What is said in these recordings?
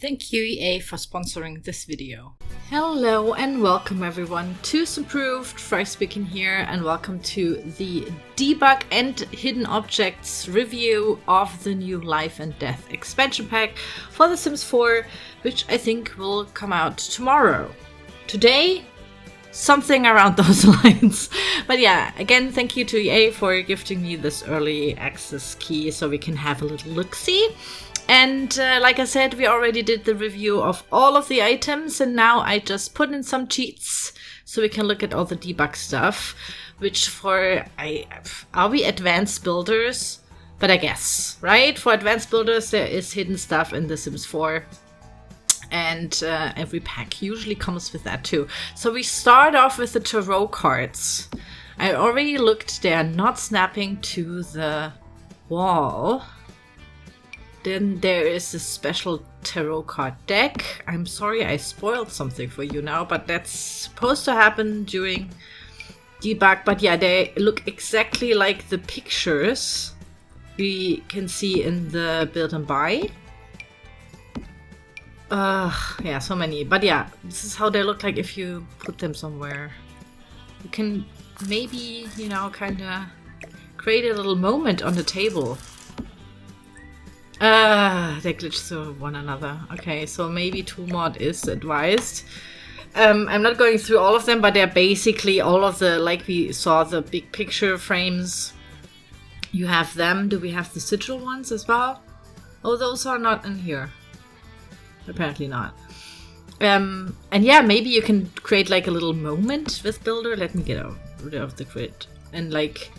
Thank you EA for sponsoring this video. Hello and welcome everyone to Simproved, Frey speaking here, and welcome to the Debug and Hidden Objects review of the new Life and Death expansion pack for The Sims 4, which I think will come out tomorrow. Today, something around those lines. But yeah, again, thank you to EA for gifting me this early access key so we can have a little look-see. And like I said, we already did the review of all of the items, and now I just put in some cheats so we can look at all the debug stuff, which are we advanced builders? But I guess, right? For advanced builders, there is hidden stuff in The Sims 4. And every pack usually comes with that too. So we start off with the tarot cards. I already looked, they are not snapping to the wall. Then there is a special tarot card deck. I'm sorry I spoiled something for you now, but that's supposed to happen during debug. But yeah, they look exactly like the pictures we can see in the build and buy. Yeah, so many. But yeah, this is how they look like if you put them somewhere. You can maybe, kind of create a little moment on the table. They glitch through one another. Okay, so maybe 2 mod is advised. I'm not going through all of them, but they're basically all of the, like we saw, the big picture frames. You have them. Do we have the sigil ones as well? Oh, those are not in here. Apparently not. And yeah, maybe you can create like a little moment with Builder. Let me get rid of the grid. And like...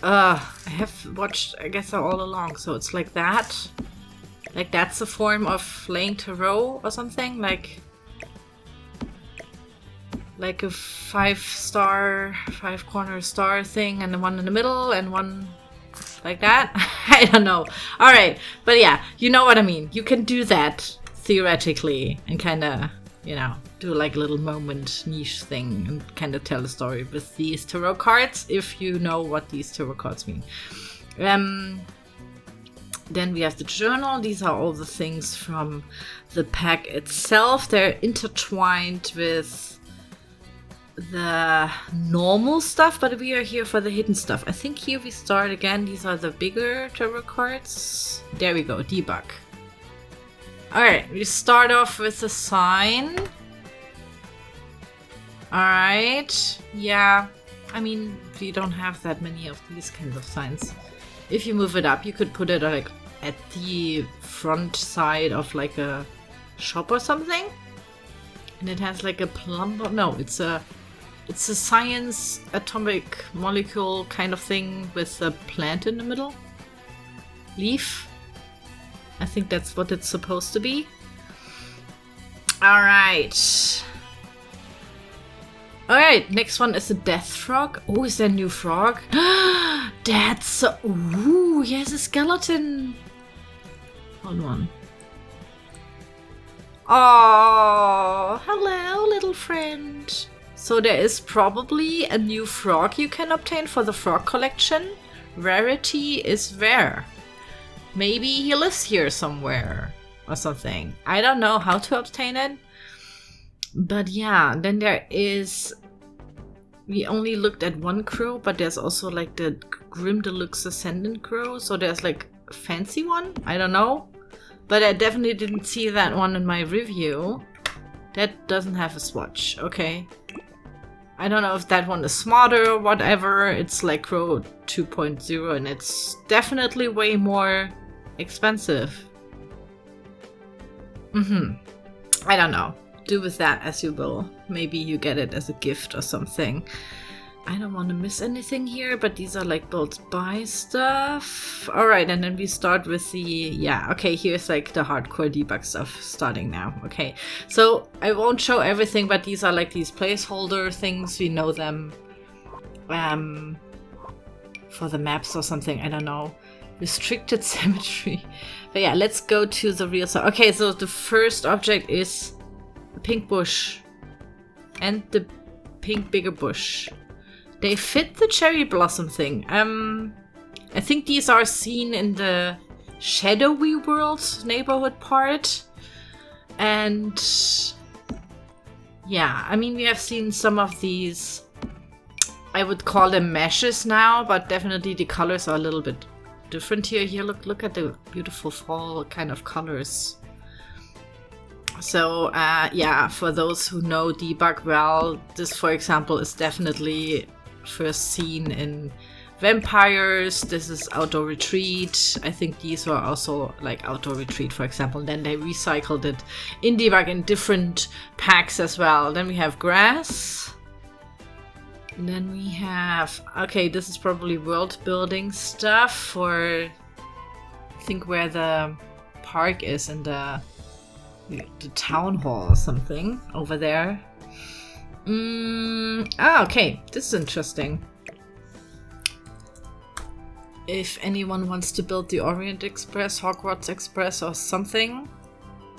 I have watched, I guess, all along, so it's like that. Like that's a form of laying tarot or something, like a 5-corner star thing, and the one in the middle, and one like that. I don't know. All right, but yeah, you know what I mean. You can do that theoretically and kind of, do like a little moment niche thing and kind of tell a story with these tarot cards, if you know what these tarot cards mean. Then we have the journal. These are all the things from the pack itself. They're intertwined with the normal stuff, but we are here for the hidden stuff. I think here we start again. These are the bigger tarot cards. There we go, debug. Alright, we start off with a sign. Alright, yeah. I mean, we don't have that many of these kinds of signs. If you move it up, you could put it like at the front side of like a shop or something. And it has like a plumber. No, it's a science atomic molecule kind of thing with a plant in the middle. Leaf. I think that's what it's supposed to be. Alright. Alright, next one is a death frog. Oh, is there a new frog? That's... Ooh, he has a skeleton. Hold on. Oh, hello, little friend. So there is probably a new frog you can obtain for the frog collection. Rarity is rare. Maybe he lives here somewhere or something. I don't know how to obtain it. But yeah, then there is... We only looked at one crow, but there's also like the Grim Deluxe Ascendant crow. So there's like a fancy one. I don't know. But I definitely didn't see that one in my review. That doesn't have a swatch. Okay. I don't know if that one is smarter or whatever. It's like Crow 2.0 and it's definitely way more expensive. I don't know. Do with that as you will. Maybe you get it as a gift or something. I don't want to miss anything here, but these are like built by stuff. Alright, and then we start with the... Yeah, okay, here's like the hardcore debug stuff starting now. Okay, so I won't show everything, but these are like these placeholder things. We know them for the maps or something. I don't know. Restricted symmetry. But yeah, let's go to the real side. Okay, so the first object is the pink bush and the pink bigger bush. They fit the cherry blossom thing. I think these are seen in the shadowy world neighborhood part. And yeah, I mean, we have seen some of these, I would call them meshes now, but definitely the colors are a little bit different here. Here, look at the beautiful fall kind of colors. So yeah, for those who know Debug well, this, for example, is definitely first seen in Vampires. This is Outdoor Retreat. I think these were also like Outdoor Retreat, for example. Then they recycled it in Debug in different packs as well. Then we have Grass. And then we have, okay, this is probably world building stuff for, I think, where the park is in the town hall or something over there. Okay, this is interesting. If anyone wants to build the Orient Express, Hogwarts Express or something,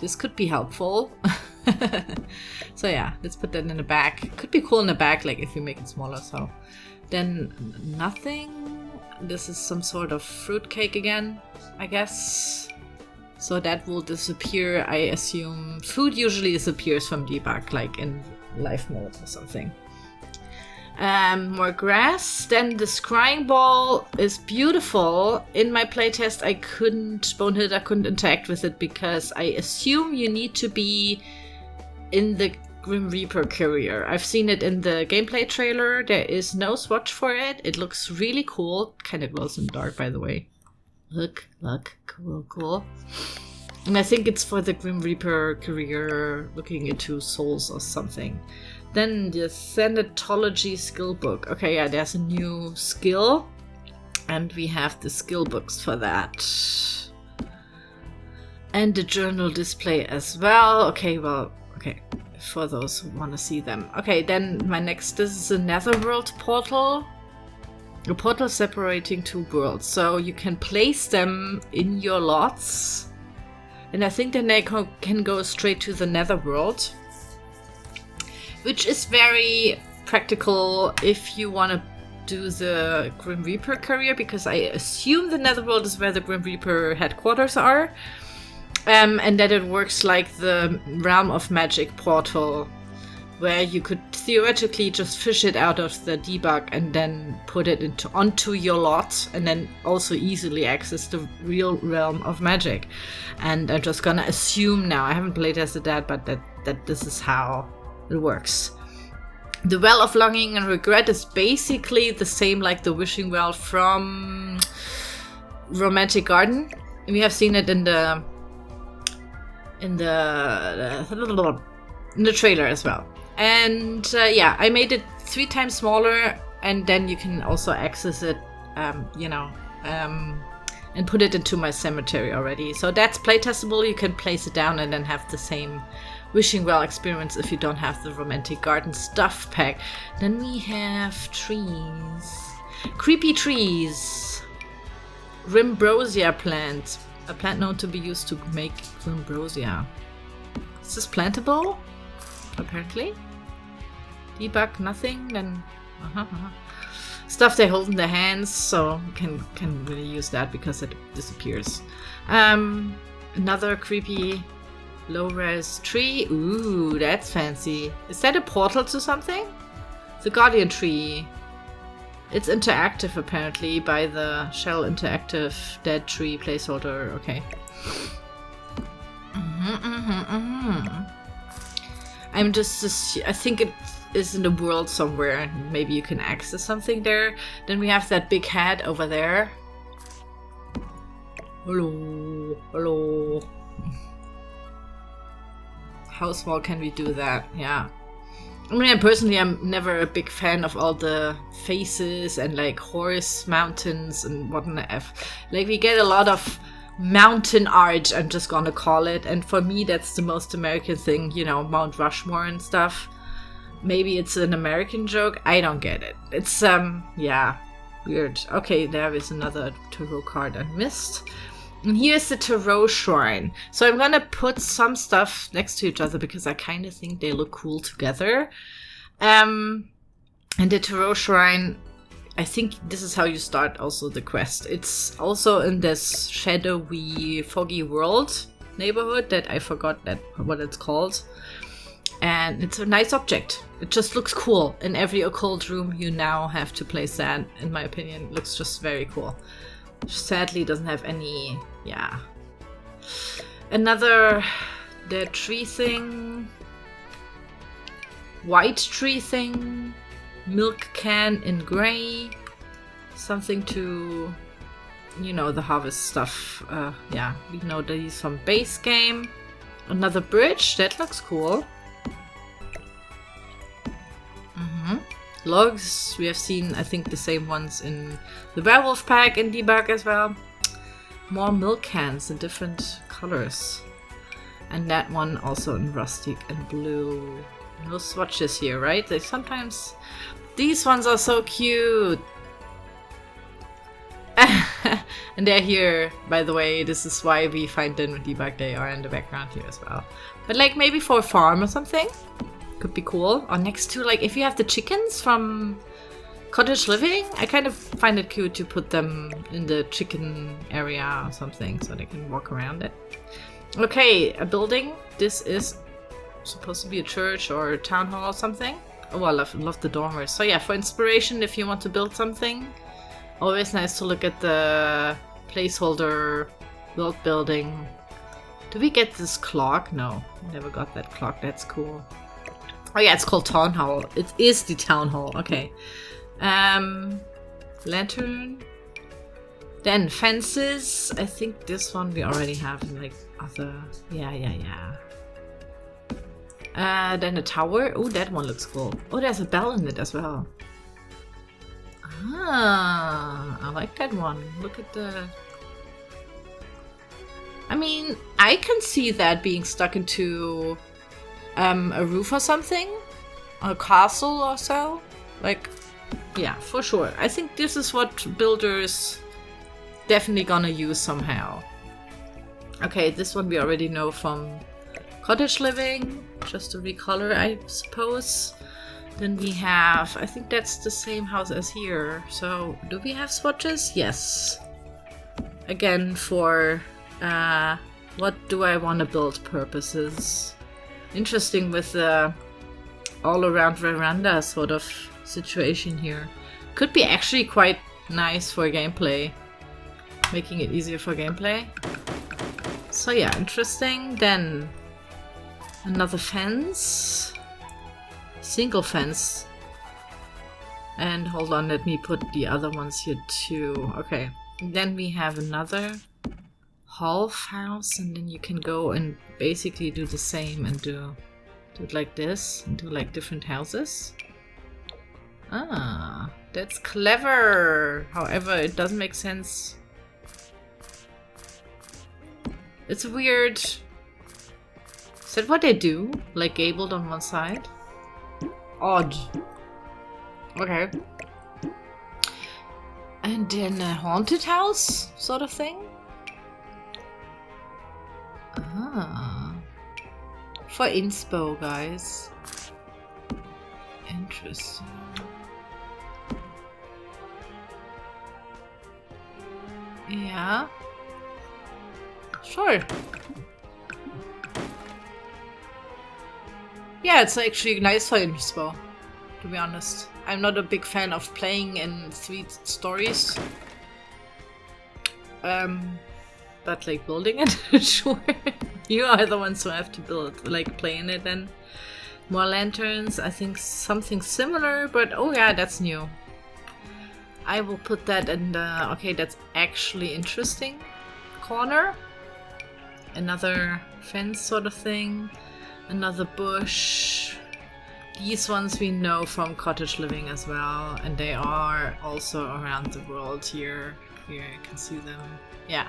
this could be helpful. So yeah, let's put that in the back. Could be cool in the back, like if we make it smaller. So then nothing. This is some sort of fruitcake again, I guess. So that will disappear, I assume. Food usually disappears from Debug, like in life mode or something. More grass. Then the scrying ball is beautiful. In my playtest, I couldn't interact with it because I assume you need to be in the Grim Reaper Courier. I've seen it in the gameplay trailer. There is no swatch for it. It looks really cool. Kind of glows in the dark, by the way. Look, cool. And I think it's for the Grim Reaper Courier, looking into souls or something. Then the Thanatology skill book. Okay, yeah, there's a new skill. And we have the skill books for that. And the journal display as well. Okay, for those who want to see them. Okay, then my next, this is a Netherworld portal. A portal separating two worlds. So you can place them in your lots. And I think then they can go straight to the Netherworld. Which is very practical if you want to do the Grim Reaper Courier, because I assume the Netherworld is where the Grim Reaper headquarters are. And that it works like the Realm of Magic portal, where you could theoretically just fish it out of the Debug and then put it onto your lot, and then also easily access the real Realm of Magic. And I'm just gonna assume now, I haven't playtested that, but that this is how it works. The Well of Longing and Regret is basically the same like the Wishing Well from Romantic Garden. We have seen it in the trailer as well. And yeah, I made it 3 times smaller, and then you can also access it, and put it into my cemetery already. So that's playtestable. You can place it down and then have the same Wishing Well experience if you don't have the Romantic Garden stuff pack. Then we have trees. Creepy trees. Rimbrosia plant. A plant known to be used to make Rimbrosia. Is this plantable? Apparently. Debug, nothing. Then stuff they hold in their hands, so you can really use that because it disappears. Another creepy low-res tree. Ooh, that's fancy. Is that a portal to something? The Guardian Tree. It's interactive apparently by the Shell Interactive Dead Tree placeholder. Okay. I'm just I think it is in the world somewhere. Maybe you can access something there. Then we have that big head over there. Hello. How small can we do that? Yeah. I mean, personally, I'm never a big fan of all the faces and like horse mountains and whatnot. Like, we get a lot of mountain art, I'm just gonna call it. And for me, that's the most American thing, you know, Mount Rushmore and stuff. Maybe it's an American joke. I don't get it. It's, yeah, weird. Okay, there is another tarot card I missed. And here's the Tarot Shrine. So I'm gonna put some stuff next to each other because I kind of think they look cool together. And the Tarot Shrine, I think this is how you start also the quest. It's also in this shadowy, foggy world. neighborhood that I forgot that what it's called. And it's a nice object. It just looks cool. In every occult room you now have to place that, in my opinion. It looks just very cool. Sadly, doesn't have any, yeah. Another dead tree thing. White tree thing. Milk can in gray. Something to, you know, the harvest stuff. Yeah, we know these from base game. Another bridge, that looks cool. Logs, we have seen, I think, the same ones in the werewolf pack in Debug as well. More milk cans in different colors. And that one also in rustic and blue. No swatches here, right? They sometimes... These ones are so cute! And they're here, by the way. This is why we find them in Debug. They are in the background here as well. But like maybe for a farm or something? Could be cool. Or next to, like, if you have the chickens from Cottage Living, I kind of find it cute to put them in the chicken area or something so they can walk around it. Okay, a building. This is supposed to be a church or a town hall or something. Oh, I love the dormers. So yeah, for inspiration, if you want to build something, always nice to look at the placeholder world building. Do we get this clock? No, never got that clock. That's cool. Oh yeah, it's called Town Hall. It is the Town Hall. Okay. Lantern. Then fences. I think this one we already have in like other... Yeah. Then a tower. Oh, that one looks cool. Oh, there's a bell in it as well. Ah, I like that one. Look at the... I mean, I can see that being stuck into... a roof or something, a castle or so, like, yeah, for sure. I think this is what builders definitely gonna use somehow. Okay, this one we already know from Cottage Living, just to recolor, I suppose. Then we have, I think that's the same house as here. So, do we have swatches? Yes. Again, for what do I want to build purposes. Interesting with the all-around veranda sort of situation here. Could be actually quite nice for gameplay. Making it easier for gameplay. So yeah, interesting. Then another fence. Single fence. And hold on, let me put the other ones here too. Okay. And then we have another half house, and then you can go and basically do the same and do it like this and do like different houses. Ah, that's clever. However, it doesn't make sense. It's weird. Is that what they do? Like gabled on one side? Odd. Okay. And then a haunted house sort of thing? Ah. For inspo, guys. Interesting. Yeah. Sure. Yeah, it's actually nice for inspo, to be honest. I'm not a big fan of playing in 3 stories. But like building it, sure. You are the ones who have to build, like play in it then. More lanterns, I think something similar, but oh yeah, that's new. I will put that in the, okay, that's actually interesting corner. Another fence sort of thing. Another bush. These ones we know from Cottage Living as well, and they are also around the world here. Here you can see them. Yeah.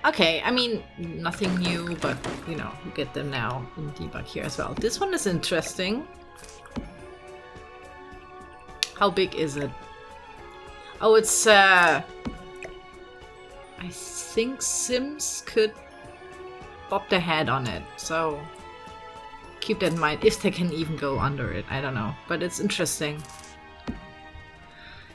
Okay, I mean, nothing new, but, you know, you get them now in Debug here as well. This one is interesting. How big is it? Oh, it's, I think Sims could pop their head on it, so keep that in mind, if they can even go under it, I don't know. But it's interesting.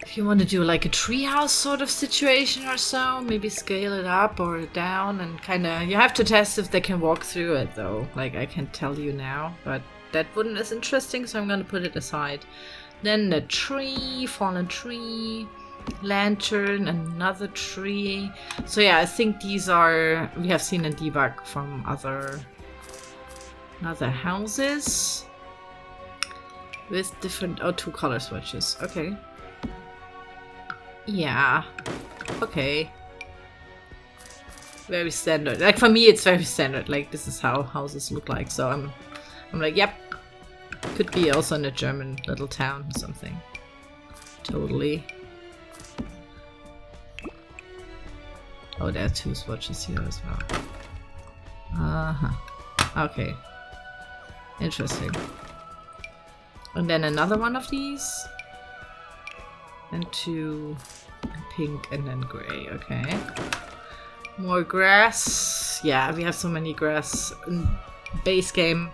If you want to do like a treehouse sort of situation or so, maybe scale it up or down and kind of... You have to test if they can walk through it though. Like I can tell you now, but that wouldn't be as interesting, so I'm going to put it aside. Then the tree, fallen tree, lantern, another tree. So yeah, I think these are... We have seen a debug from other houses with different... Oh, 2 color switches. Okay. Yeah. Okay. Very standard. Like for me, it's very standard. Like this is how houses look like. So I'm like, yep. Could be also in a German little town or something. Totally. Oh, there are 2 swatches here as well. Uh-huh. Okay. Interesting. And then another one of these. And 2 pink and then gray. Okay. More grass. Yeah, we have so many grass in base game.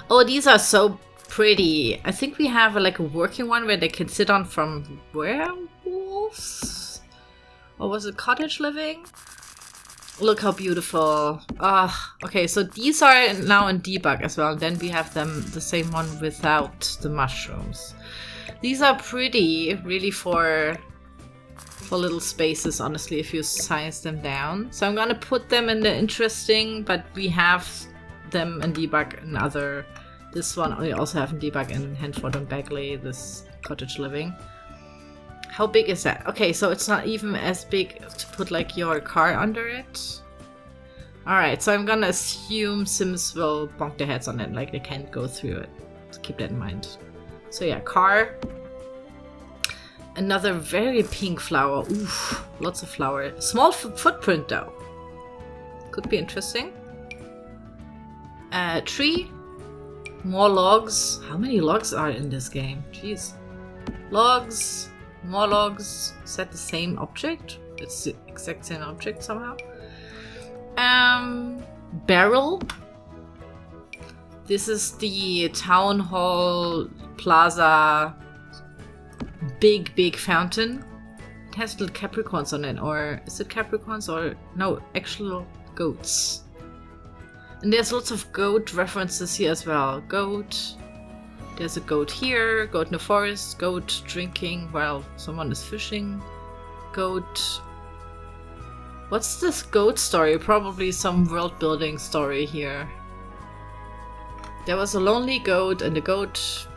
Oh, these are so pretty. I think we have like a working one where they can sit on from werewolves? Or was it Cottage Living? Look how beautiful. Okay, so these are now in debug as well. Then we have them the same one without the mushrooms. These are pretty, really for little spaces, honestly, if you size them down. So I'm gonna put them in the interesting, but we have them in debug in other... This one we also have in debug in Hanford and Bagley, this Cottage Living. How big is that? Okay, so it's not even as big to put like your car under it. Alright, so I'm gonna assume Sims will bonk their heads on it, like they can't go through it. So keep that in mind. So yeah, car. Another very pink flower. Oof, lots of flower. Small footprint though. Could be interesting. Tree. More logs. How many logs are in this game? Jeez. Logs. More logs. Is that the same object? It's the exact same object somehow. Barrel. This is the town hall plaza big fountain. It has little Capricorns on it, or is it Capricorns or no, actual goats. And there's lots of goat references here as well. Goat. There's a goat here, goat in the forest, goat drinking while someone is fishing. Goat. What's this goat story? Probably some world building story here. There was a lonely goat, and the goat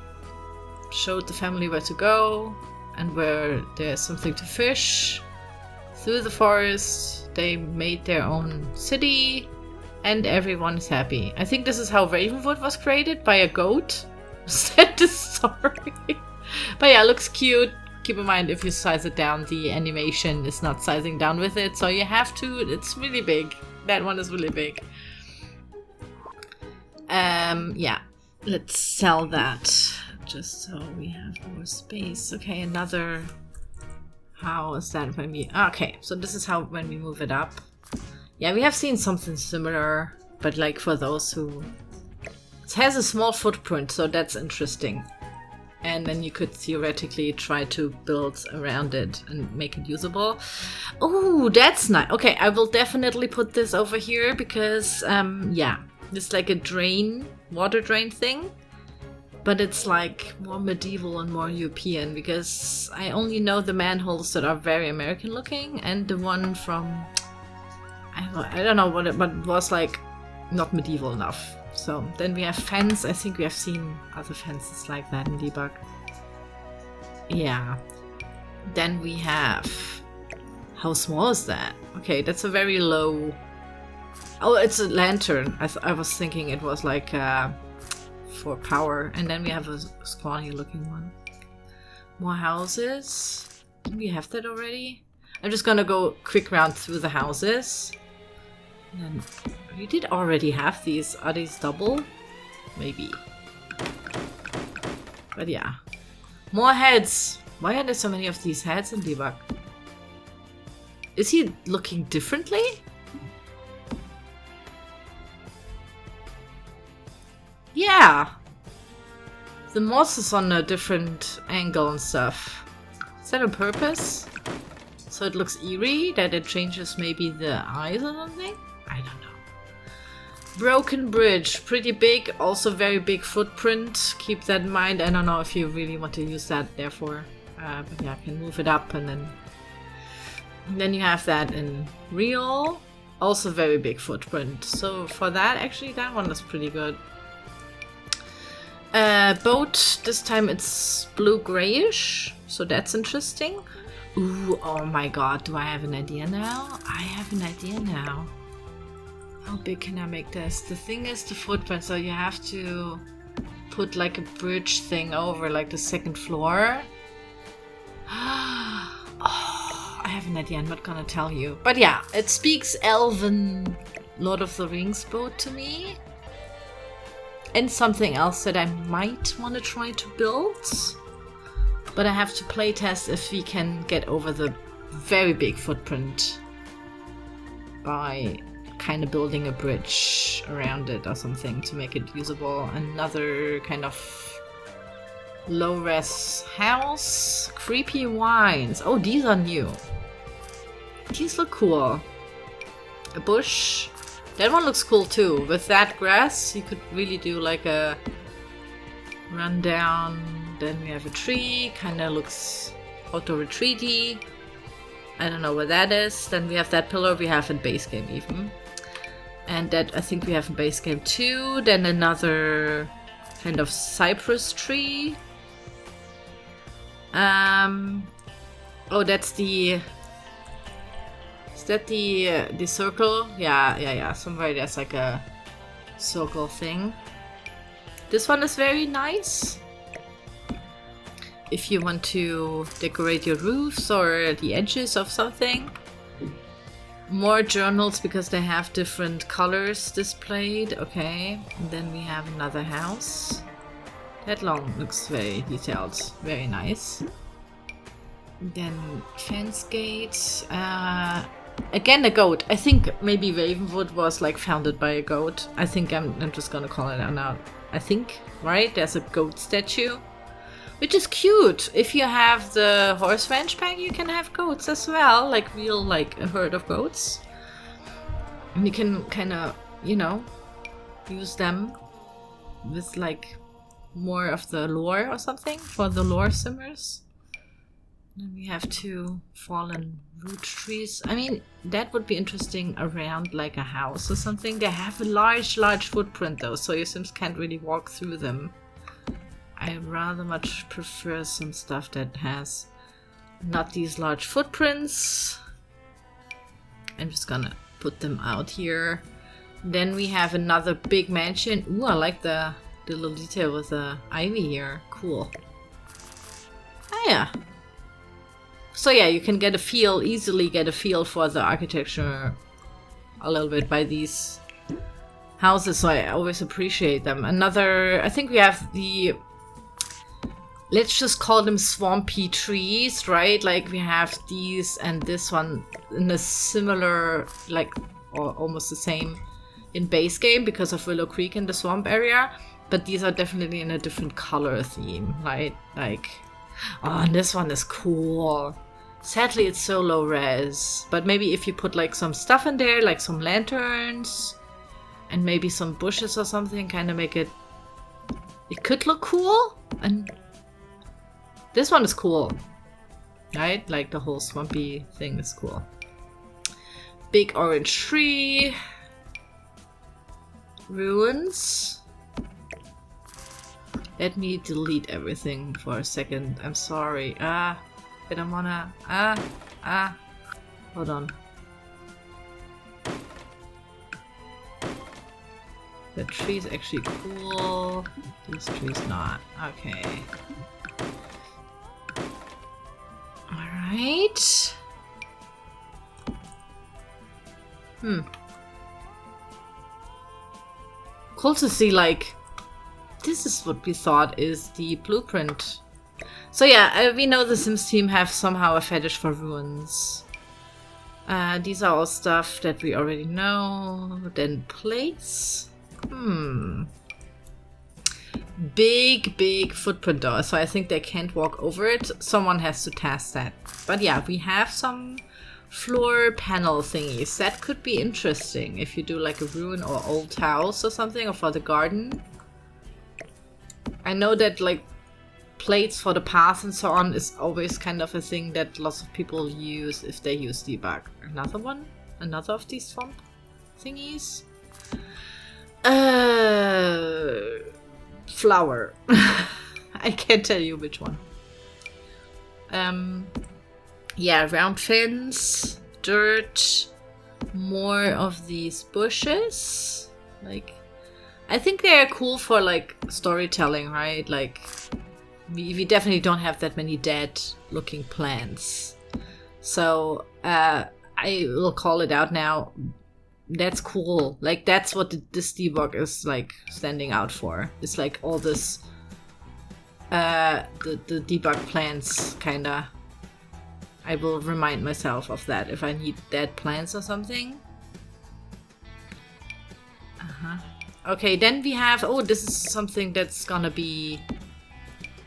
showed the family where to go and where there's something to fish. Through the forest, they made their own city, and everyone is happy. I think this is how Ravenwood was created, by a goat. Is that the story? But yeah, it looks cute. Keep in mind, if you size it down, the animation is not sizing down with it, so you have to. It's really big. That one is really big. Yeah, let's sell that just so we have more space. Okay, another. How is that when we? Okay, so this is how when we move it up. Yeah, we have seen something similar, but like for those who. It has a small footprint, so that's interesting. And then you could theoretically try to build around it and make it usable. Oh, that's nice. Okay, I will definitely put this over here because, yeah, it's like a drain, water drain thing. But it's like more medieval and more European because I only know the manholes that are very American looking and the one from, I don't know what it, but it was like not medieval enough. So then we have fence. I think we have seen other fences like that in Debug. Yeah. Then we have... How small is that? Okay, that's a very low... Oh, it's a lantern. I was thinking it was like for power. And then we have a scrawny looking one. More houses. Do we have that already? I'm just gonna go quick round through the houses. And then... We did already have these. Are these double? Maybe. But yeah. More heads! Why are there so many of these heads in Debug? Is he looking differently? Yeah! The moss is on a different angle and stuff. Is that on purpose? So it looks eerie, that it changes maybe the eyes or something? I don't know. Broken bridge, pretty big, also very big footprint. Keep that in mind. I don't know if you really want to use that therefore. But yeah, I can move it up and then you have that in real. Also very big footprint. So for that, actually that one is pretty good. Boat, this time it's blue-grayish, so that's interesting. Ooh, oh my god, do I have an idea now? I have an idea now. How big can I make this? The thing is the footprint, so you have to put like a bridge thing over like the second floor. Oh, I have an idea, I'm not gonna tell you. But yeah, it speaks Elven Lord of the Rings boat to me. And something else that I might want to try to build. But I have to playtest if we can get over the very big footprint by kind of building a bridge around it or something to make it usable. Another kind of low-res house. Creepy wines. Oh, these are new. These look cool. A bush. That one looks cool too. With that grass, you could really do like a rundown. Then we have a tree. Kind of looks auto-retreaty. I don't know what that is. Then we have that pillar we have in base game even. And that I think we have in base game too. Then another kind of cypress tree. Oh, that's the... Is that the circle? Yeah. Somewhere there's like a circle thing. This one is very nice. If you want to decorate your roofs or the edges of something. More journals because they have different colors displayed. Okay, and then we have another house. That long looks very detailed, very nice. Then fence gate. Again, a goat. I think maybe Ravenwood was like founded by a goat. I think I'm just gonna call it out now. I think, right? There's a goat statue. Which is cute. If you have the horse ranch pack, you can have goats as well. Like real, like a herd of goats. And you can kind of, you know, use them with like more of the lore or something for the lore simmers. Then we have two fallen root trees. I mean, that would be interesting around like a house or something. They have a large footprint though, so your Sims can't really walk through them. I rather much prefer some stuff that has not these large footprints. I'm just gonna put them out here. Then we have another big mansion. Ooh, I like the little detail with the ivy here. Cool. Oh yeah. So yeah, you can get a feel, easily get a feel for the architecture a little bit by these houses, so I always appreciate them. Another, I think we have the... Let's just call them swampy trees, right? Like we have these and this one in a similar, like, or almost the same in base game because of Willow Creek in the swamp area. But these are definitely in a different color theme, right? Like, oh, and this one is cool. Sadly, it's so low res. But maybe if you put like some stuff in there, like some lanterns and maybe some bushes or something, kind of make it... It could look cool. And this one is cool, right? Like the whole swampy thing is cool. Big orange tree. Ruins. Let me delete everything for a second. I'm sorry. I don't wanna... Hold on. The tree's actually cool. This tree's not. Okay. Alright. Cool to see, like, this is what we thought is the blueprint. So yeah, we know the Sims team have somehow a fetish for ruins. These are all stuff that we already know. Then plates. big footprint though, so I think they can't walk over it. Someone has to test that. But yeah, we have some floor panel thingies. That could be interesting if you do like a ruin or old house or something, or for the garden. I know that like plates for the path and so on is always kind of a thing that lots of people use if they use debug. Another one? Another of these swamp thingies? Flower. I can't tell you which one. Yeah, round fence, dirt, more of these bushes. Like, I think they are cool for like storytelling, right? Like, we definitely don't have that many dead looking plants. So I will call it out now. That's cool. Like, that's what this debug is like standing out for. It's like all this the debug plants kinda. I will remind myself of that if I need dead plants or something. Okay, then we have, oh, this is something that's gonna be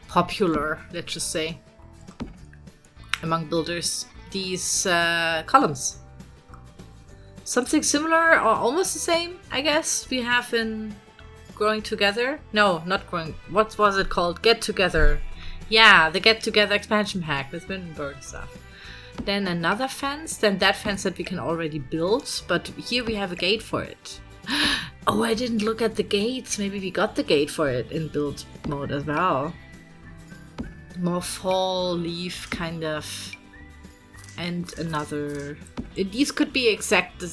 popular, let's just say, among builders. These columns. Something similar or almost the same, I guess, we have in Growing Together. No, not Growing. What was it called? Get Together. Yeah, the Get Together expansion pack with Windberg stuff. Then another fence. Then that fence that we can already build. But here we have a gate for it. Oh, I didn't look at the gates. Maybe we got the gate for it in build mode as well. More fall leaf kind of. And another. These could be exact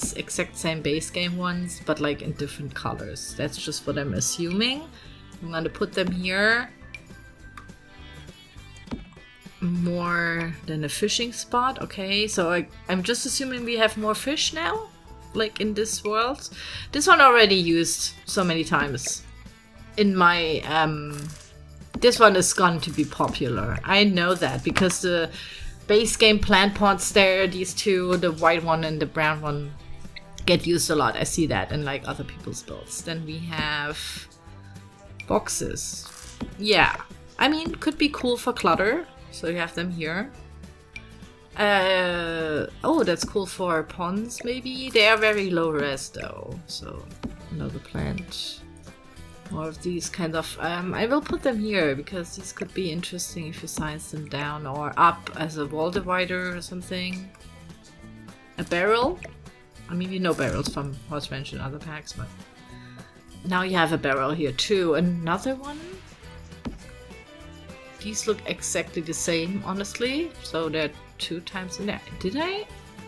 same base game ones, but like in different colors. That's just what I'm assuming. I'm gonna put them here. More than a fishing spot. Okay, so I'm just assuming we have more fish now, like in this world. This one already used so many times. In my this one is going to be popular. I know that because the base game plant pots there, these two, the white one and the brown one, get used a lot. I see that in like other people's builds. Then we have boxes. Yeah, I mean, could be cool for clutter. So you have them here. Oh, that's cool for ponds maybe. They are very low res though. So another plant. More of these kind of, I will put them here because these could be interesting if you size them down or up as a wall divider or something. A barrel. I mean, you know barrels from Horse Ranch and other packs, but now you have a barrel here too. Another one. These look exactly the same, honestly. So they're 2 times in there. Did I?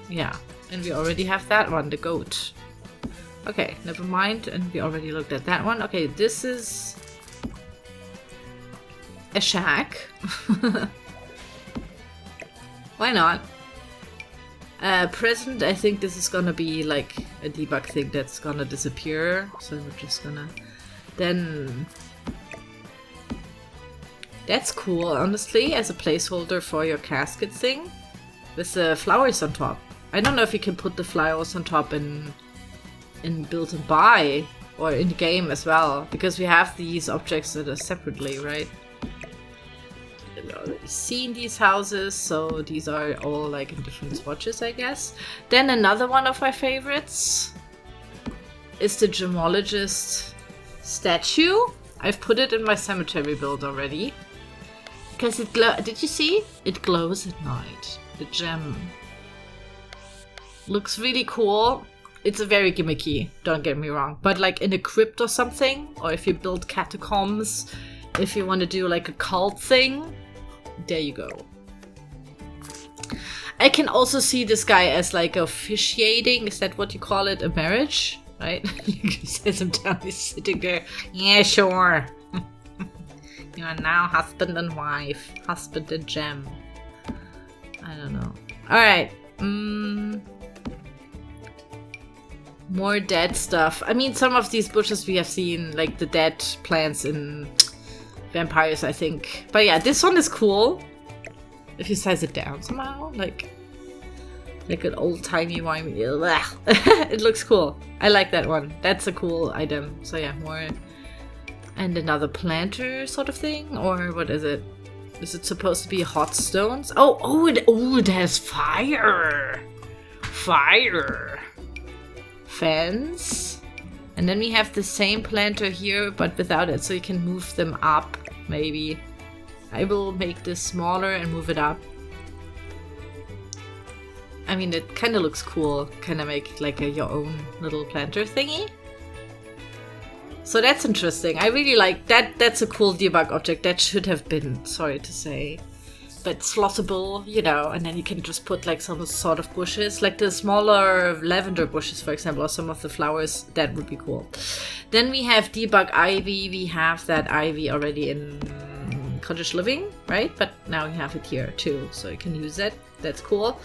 Yeah. And we already have that one, the goat. Okay, never mind. And we already looked at that one. Okay, this is a shack. Why not? Present, I think this is gonna be like a debug thing that's gonna disappear. So we're just gonna... Then... That's cool, honestly, as a placeholder for your casket thing. With the flowers on top. I don't know if you can put the flowers on top in Build and Buy or in the game as well, because we have these objects that are separately, right? I've already seen these houses, so these are all like in different swatches, I guess. Then another one of my favorites is the gemologist statue. I've put it in my cemetery build already because it did you see? It glows at night. The gem looks really cool. It's a very gimmicky, don't get me wrong. But like in a crypt or something, or if you build catacombs, if you want to do like a cult thing, there you go. I can also see this guy as like officiating, is that what you call it? A marriage, right? You can set him down, he's sitting there. Yeah, sure. You are now husband and wife. Husband and gem. I don't know. Alright. More dead stuff. I mean, some of these bushes we have seen, like the dead plants in Vampires, I think. But yeah, this one is cool. If you size it down somehow, like an old timey-wimey. It looks cool. I like that one. That's a cool item. So yeah, more And another planter sort of thing? Or what is it? Is it supposed to be hot stones? Oh, it has fire! Fire! Fence. And then we have the same planter here, but without it, so you can move them up, maybe. I will make this smaller and move it up. I mean, it kind of looks cool. Kind of make like your own little planter thingy. So that's interesting. I really like that. That's a cool debug object. That should have been, sorry to say, but slottable, you know, and then you can just put like some sort of bushes, like the smaller lavender bushes, for example, or some of the flowers. That would be cool. Then we have debug ivy. We have that ivy already in Cottage Living, right? But now we have it here too, so you can use it. That's cool.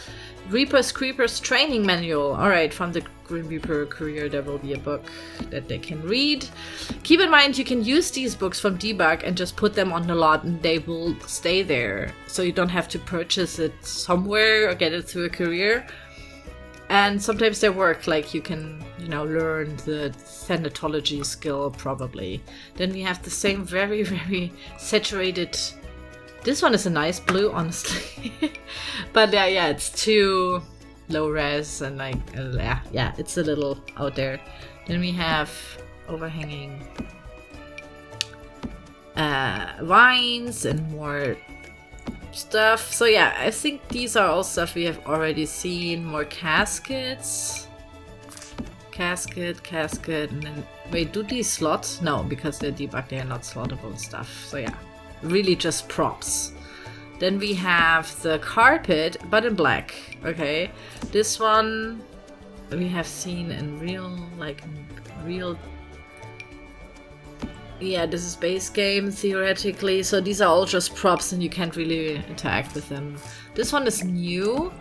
Reapers Creepers training manual. Alright, from the Grim Reaper career there will be a book that they can read. Keep in mind you can use these books from Debug and just put them on the lot and they will stay there. So you don't have to purchase it somewhere or get it through a career. And sometimes they work, like you can, you know, learn the thanatology skill probably. Then we have the same very, very saturated. This one is a nice blue, honestly. But yeah, it's too low res and like, yeah, it's a little out there. Then we have overhanging vines and more stuff. So yeah, I think these are all stuff we have already seen. More caskets. Casket, and then, wait, do these slots? No, because they're debugged, they are not slottable stuff. So yeah. Really just props. Then we have the carpet, but in black. Okay, this one we have seen in real, yeah, this is base game theoretically, so these are all just props and you can't really interact with them. This one is new.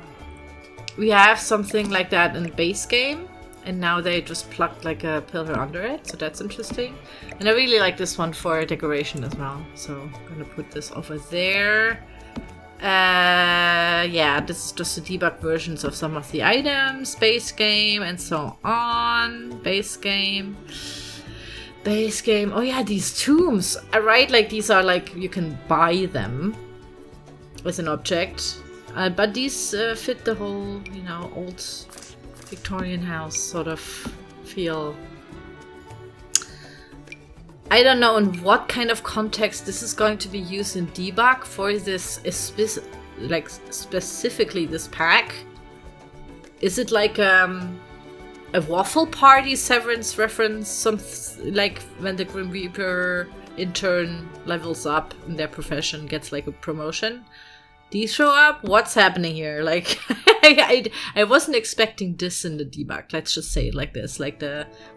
We have something like that in base game, and now they just plugged like a pillar under it, so that's interesting. And I really like this one for decoration as well, so I'm gonna put this over there. Yeah, this is just the debug versions of some of the items, base game and so on. Base game. Oh yeah, these tombs, right? Like these are like, you can buy them as an object, but these fit the whole, you know, old Victorian house sort of feel. I don't know in what kind of context this is going to be used in debug for this, like specifically this pack. Is it like a waffle party severance reference? Some like when the Grim Reaper intern levels up in their profession, gets like a promotion. These show up? What's happening here? Like, I wasn't expecting this in the debug. Let's just say it like this. Like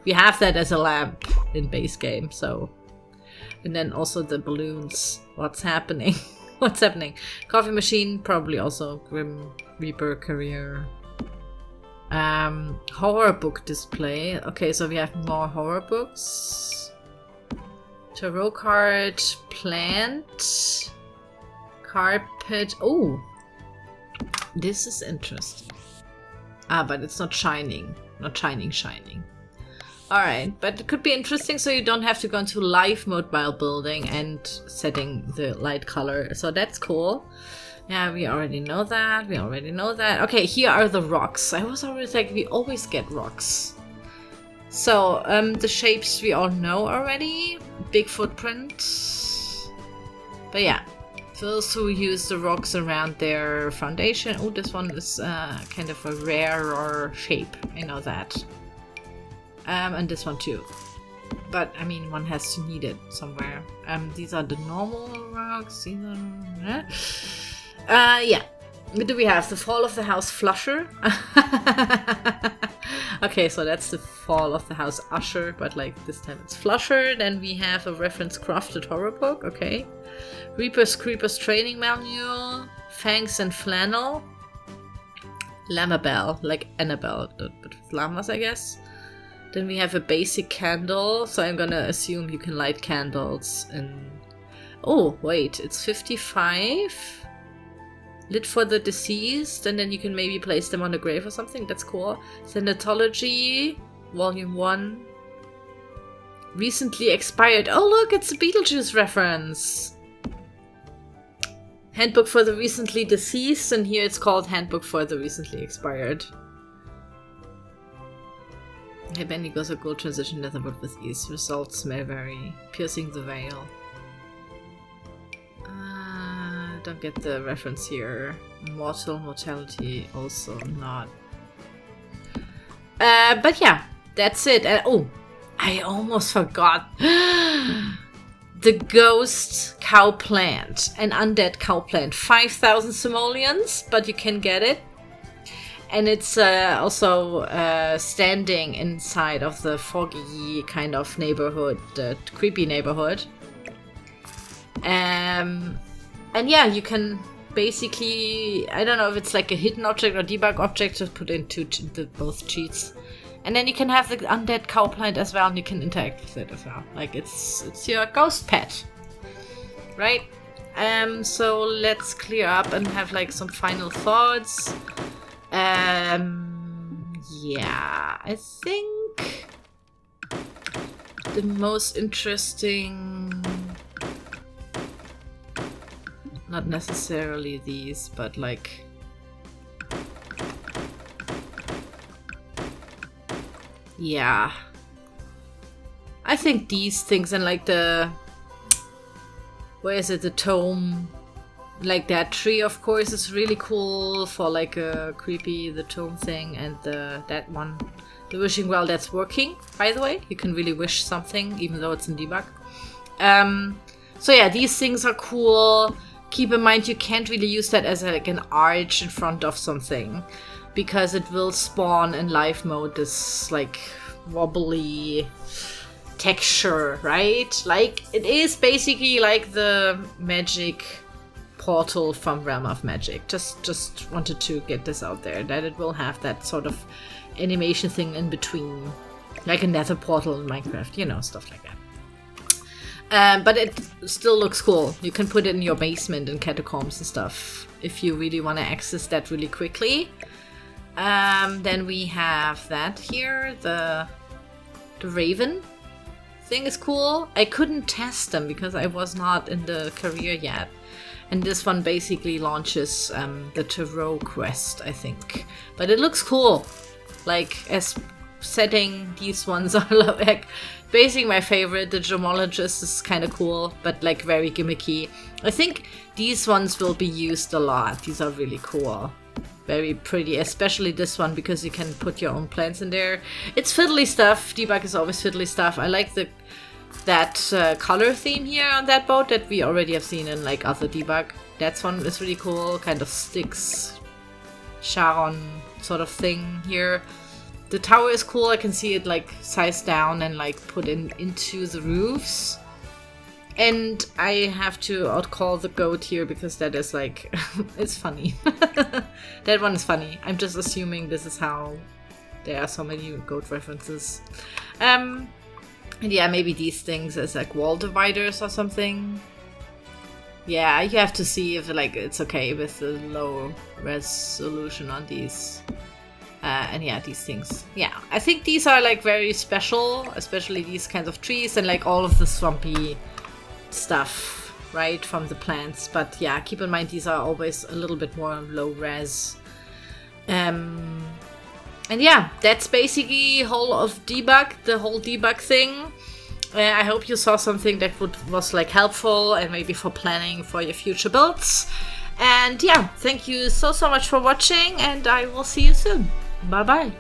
we have that as a lamp in base game. So, and then also the balloons. What's happening? What's happening? Coffee machine, probably also Grim Reaper career. Horror book display. Okay, so we have more horror books. Tarot card, plant. Carpet. Oh, this is interesting. But it's not shining. Not shining. Alright, but it could be interesting, so you don't have to go into live mode while building and setting the light color. So that's cool. Yeah, we already know that. Okay, here are the rocks. I was always like, we always get rocks. So, the shapes we all know already. Big footprint. But yeah. Those who use the rocks around their foundation. Oh, this one is kind of a rarer shape. I know that. And this one too. But, I mean, one has to need it somewhere. These are the normal rocks. These are... yeah. What do we have? The Fall of the House Flusher. Okay, so that's the Fall of the House Usher, but like this time it's Flusher. Then we have a reference crafted horror book. Okay. Reapers Creepers training manual. Fangs and flannel. Lamabelle, like Annabelle, but with llamas, I guess. Then we have a basic candle, so I'm gonna assume you can light candles. And oh wait, it's 55. Lit for the deceased, and then you can maybe place them on a grave or something. That's cool. Thanatology, Volume 1. recently expired. Oh look, it's a Beetlejuice reference. Handbook for the recently deceased, and here it's called Handbook for the recently expired. Hey, Benny goes a gold transition netherwood with ease. Results may vary. Piercing the veil. Don't get the reference here. Mortality also not. But yeah, that's it. Oh, I almost forgot. The ghost cow plant. An undead cow plant. 5,000 simoleons, but you can get it. And it's also standing inside of the foggy kind of neighborhood, the creepy neighborhood. And yeah, you can basically, I don't know if it's like a hidden object or debug object, just put into both cheats. And then you can have the undead cow plant as well, and you can interact with it as well. Like it's your ghost pet, right? So let's clear up and have like some final thoughts. Yeah, I think the most interesting, not necessarily these, but like yeah, I think these things, and like the, where is it, the tome, like that tree of course is really cool for like a creepy, the tome thing, and that one, the wishing well, that's working, by the way. You can really wish something even though it's in debug. So yeah, these things are cool. Keep in mind you can't really use that as like an arch in front of something, because it will spawn in live mode this like wobbly texture, right? Like it is basically like the magic portal from Realm of Magic. Just wanted to get this out there, that it will have that sort of animation thing in between, like a nether portal in Minecraft, you know, stuff like that. But it still looks cool. You can put it in your basement and catacombs and stuff if you really want to access that really quickly. Then we have that here, the raven thing is cool. I couldn't test them because I was not in the career yet. And this one basically launches the Tarot quest, I think. But it looks cool. Like, as setting, these ones are like basically my favorite. The gemologist is kind of cool, but like very gimmicky. I think these ones will be used a lot. These are really cool. Very pretty, especially this one, because you can put your own plants in there. It's fiddly stuff. Debug is always fiddly stuff. I like that color theme here on that boat that we already have seen in like other debug. That one is really cool. Kind of Styx, Sharon sort of thing here. The tower is cool. I can see it like sized down and like put into the roofs. And I have to outcall the goat here because that is like, it's funny. That one is funny. I'm just assuming this is how there are so many goat references. And yeah, maybe these things as like wall dividers or something. Yeah, you have to see if like it's okay with the low resolution on these. And yeah, these things. Yeah, I think these are like very special, especially these kinds of trees and like all of the swampy stuff, right, from the plants. But yeah, keep in mind these are always a little bit more low res. And yeah, that's basically the whole debug thing. I hope you saw something that was like helpful and maybe for planning for your future builds. And yeah, thank you so much for watching, and I will see you soon. Bye bye.